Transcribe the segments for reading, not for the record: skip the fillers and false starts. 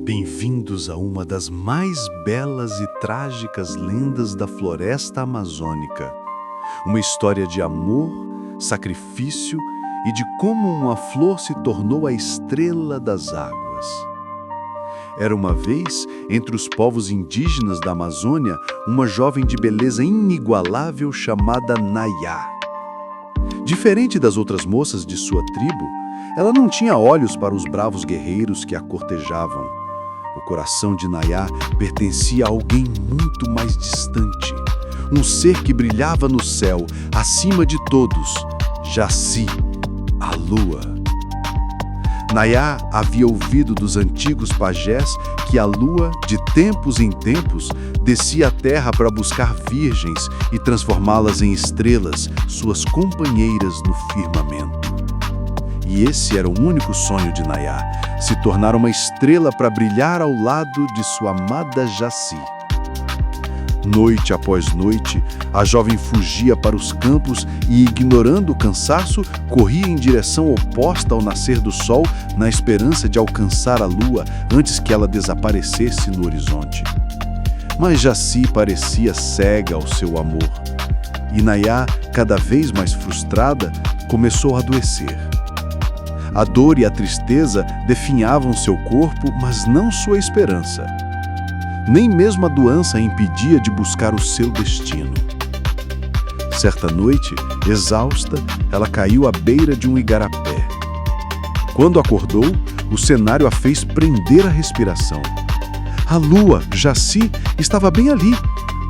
Bem-vindos a uma das mais belas e trágicas lendas da floresta amazônica. Uma história de amor, sacrifício e de como uma flor se tornou a estrela das águas. Era uma vez, entre os povos indígenas da Amazônia, uma jovem de beleza inigualável chamada Nayá. Diferente das outras moças de sua tribo, ela não tinha olhos para os bravos guerreiros que a cortejavam. O coração de Nayá pertencia a alguém muito mais distante, um ser que brilhava no céu, acima de todos, Jaci, a lua. Nayá havia ouvido dos antigos pajés que a lua, de tempos em tempos, descia à terra para buscar virgens e transformá-las em estrelas, suas companheiras no firmamento. E esse era o único sonho de Nayá, se tornar uma estrela para brilhar ao lado de sua amada Jaci. Noite após noite, a jovem fugia para os campos e, ignorando o cansaço, corria em direção oposta ao nascer do sol, na esperança de alcançar a lua antes que ela desaparecesse no horizonte. Mas Jaci parecia cega ao seu amor, e Nayá, cada vez mais frustrada, começou a adoecer. A dor e a tristeza definhavam seu corpo, mas não sua esperança. Nem mesmo a doença a impedia de buscar o seu destino. Certa noite, exausta, ela caiu à beira de um igarapé. Quando acordou, o cenário a fez prender a respiração. A lua, Jaci, estava bem ali,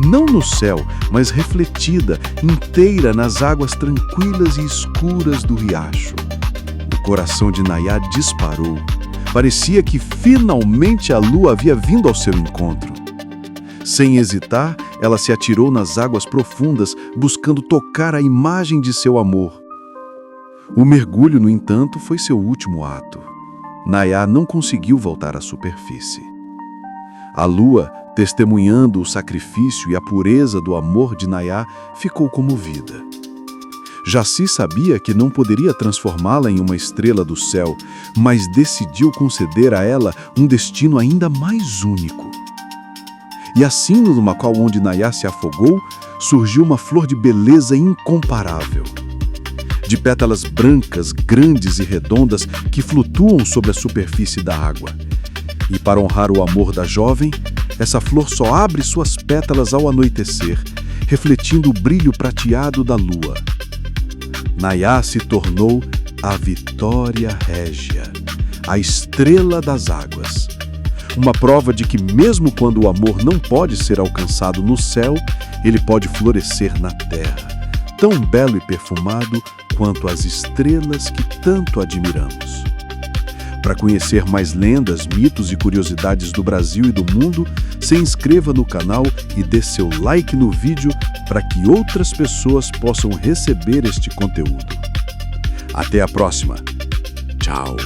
não no céu, mas refletida, inteira nas águas tranquilas e escuras do riacho. O coração de Nayá disparou. Parecia que finalmente a lua havia vindo ao seu encontro. Sem hesitar, ela se atirou nas águas profundas, buscando tocar a imagem de seu amor. O mergulho, no entanto, foi seu último ato. Nayá não conseguiu voltar à superfície. A lua, testemunhando o sacrifício e a pureza do amor de Nayá, ficou comovida. Jaci sabia que não poderia transformá-la em uma estrela do céu, mas decidiu conceder a ela um destino ainda mais único. E assim, no local onde Nayá se afogou, surgiu uma flor de beleza incomparável. De pétalas brancas, grandes e redondas que flutuam sobre a superfície da água. E para honrar o amor da jovem, essa flor só abre suas pétalas ao anoitecer, refletindo o brilho prateado da lua. Nayá se tornou a Vitória Régia, a estrela das águas. Uma prova de que mesmo quando o amor não pode ser alcançado no céu, ele pode florescer na terra, tão belo e perfumado quanto as estrelas que tanto admiramos. Para conhecer mais lendas, mitos e curiosidades do Brasil e do mundo, se inscreva no canal e dê seu like no vídeo para que outras pessoas possam receber este conteúdo. Até a próxima. Tchau!